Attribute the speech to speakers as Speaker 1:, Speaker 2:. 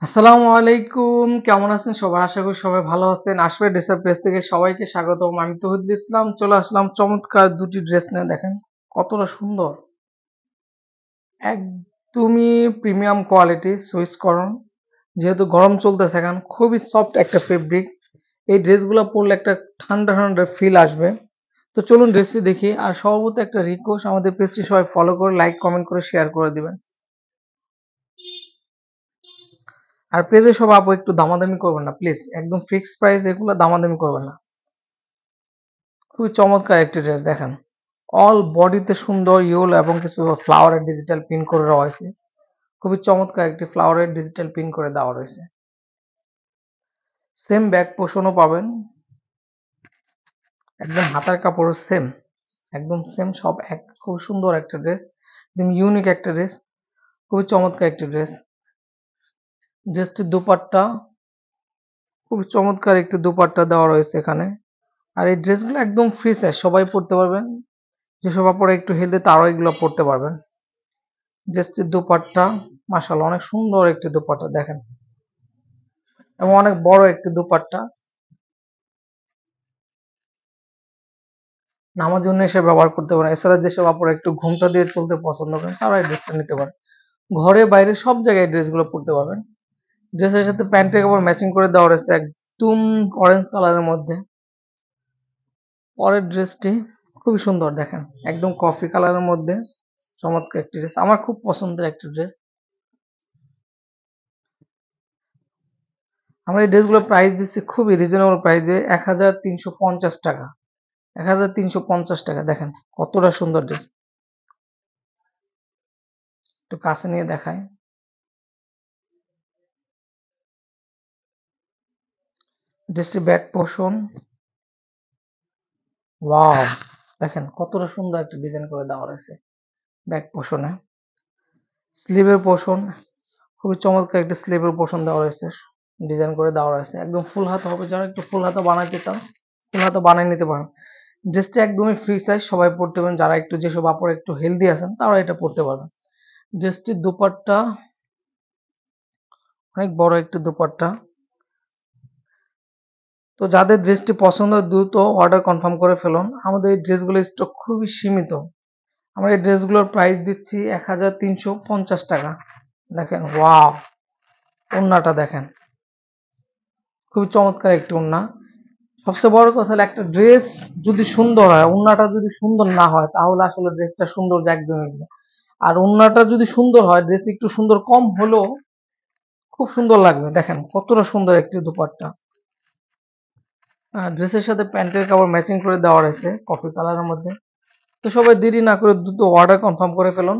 Speaker 1: আসসালামু আলাইকুম, কেমন আছেন সবাই? আশা করি সবাই ভালো আছেন। আসবে ড্রেসের পেজ থেকে সবাইকে স্বাগতম। আমি তৌহিদুল ইসলাম চলে আসলাম চমৎকার দুটি ড্রেস নিয়ে। দেখেন কতটা সুন্দর, একদমই প্রিমিয়াম কোয়ালিটি সুইস কটন। যেহেতু গরম চলতেছে এখন, খুবই সফট একটা ফেব্রিক। এই ড্রেসগুলো পরলে একটা ঠান্ডা ঠান্ডা ফিল আসবে। তো চলুন ড্রেসটি দেখি। আর সর্বপ্রথম একটা রিকোয়েস্ট, আমাদের পেজটি সবাই ফলো করে লাইক কমেন্ট করে শেয়ার করে দিবেন। আর পেজে সব আপু একটু দামাদামি করবেন না প্লিজ, একদম ফিক্সড প্রাইস, এগুলো দামাদামি করবেন না। খুবই চমৎকার একটি ড্রেস দেখেন, অল বডিতে সুন্দর ইউল এবং কিছু ফ্লাওয়ারের ডিজিটাল পিন করে দেওয়া হয়েছে। খুবই চমৎকার একটি ফ্লাওয়ারের ডিজিটাল পিন করে দেওয়া রয়েছে। সেম ব্যাক পোষণও পাবেন, একদম হাতার কাপড়ও সেম, একদম সেম সব এক। খুব সুন্দর একটা ড্রেস, একদম ইউনিক একটা ড্রেস, খুবই চমৎকার একটি ড্রেস। ড্রেসটির দুপাট্টা, খুবই চমৎকার একটি দুপাট্টা দেওয়া রয়েছে এখানে। আর এই ড্রেসগুলো একদম ফ্রি সাইজ, সবাই পরতে পারবেন। যেসব আপনারা একটু হেলদি তারাও এগুলো পরতে পারবেন। ড্রেসটির দোপাট্টা মাশাআল্লাহ অনেক সুন্দর একটি দোপাট্টা দেখেন, এবং অনেক বড় একটি দোপাট্টা। নামার জন্য এসে ব্যবহার করতে পারেন। এছাড়া যেসব আপনারা একটু ঘুমটা দিয়ে চলতে পছন্দ করেন তারা এই ড্রেসটা নিতে পারেন। ঘরে বাইরে সব জায়গায় এই ড্রেসগুলো পরতে পারবেন। ড্রেসের সাথে প্যান্টের কাপড় ম্যাচিং করে দেওয়া রয়েছে একদম অরেঞ্জ কালারের মধ্যে। পরের ড্রেসটি খুবই সুন্দর দেখেন, একদম কফি কালারের মধ্যে চমৎকার একটি ড্রেস, আমার খুব পছন্দের একটি ড্রেস। আমরা এই ড্রেসগুলোর প্রাইস দিচ্ছি খুবই রিজনেবল প্রাইসে, 1350 টাকা। 1350 টাকা। দেখেন কতটা সুন্দর ড্রেস, একটু কাছে নিয়ে দেখায়। ড্রেসটির ব্যাক পোর্শন, ওয়াও, দেখেন কতটা সুন্দর একটা ডিজাইন করে দেওয়া রয়েছে ব্যাক পোর্শনে। স্লিভের পোর্শন, খুবই চমৎকার একটা স্লিভের পোর্শন দেওয়া রয়েছে, ডিজাইন করে দেওয়া রয়েছে। একদম ফুল হাতা হবে, যারা একটু ফুল হাতা বানাইতে চান ফুল হাতা বানিয়ে নিতে পারেন। ড্রেসটা একদমই ফ্রি সাইজ, সবাই পরতে পারেন। যারা একটু, যেসব আপুরা একটু হেলদি আছেন তারা এটা পরতে পারবেন। ড্রেসটির দুপাট্টা, অনেক বড় একটি দুপাট্টা। তো যাদের ড্রেসটি পছন্দ দ্রুত অর্ডার কনফার্ম করে ফেলুন, আমাদের এই ড্রেসগুলোর স্টক খুবই সীমিত। আমরা এই ড্রেসগুলোর প্রাইস দিচ্ছি 1350 টাকা। দেখেন ওয়াও, ওড়নাটা দেখেন, খুবই চমৎকার একটি ওড়না। সবচেয়ে বড় কথা হলো, একটা ড্রেস যদি সুন্দর হয়, ওড়নাটা যদি সুন্দর না হয় তাহলে আসলে ড্রেসটা সুন্দর একদমই না। আর ওড়নাটা যদি সুন্দর হয়, ড্রেস একটু সুন্দর কম হলেও খুব সুন্দর লাগবে। দেখেন কতটা সুন্দর একটি দুপাট্টা। ড্রেসের সাথে প্যান্টের কাপড় ম্যাচিং করে দেওয়া রয়েছে কফি কালারের মধ্যে। তো সবাই দেরি না করে দ্রুত অর্ডার কনফার্ম করে ফেলুন।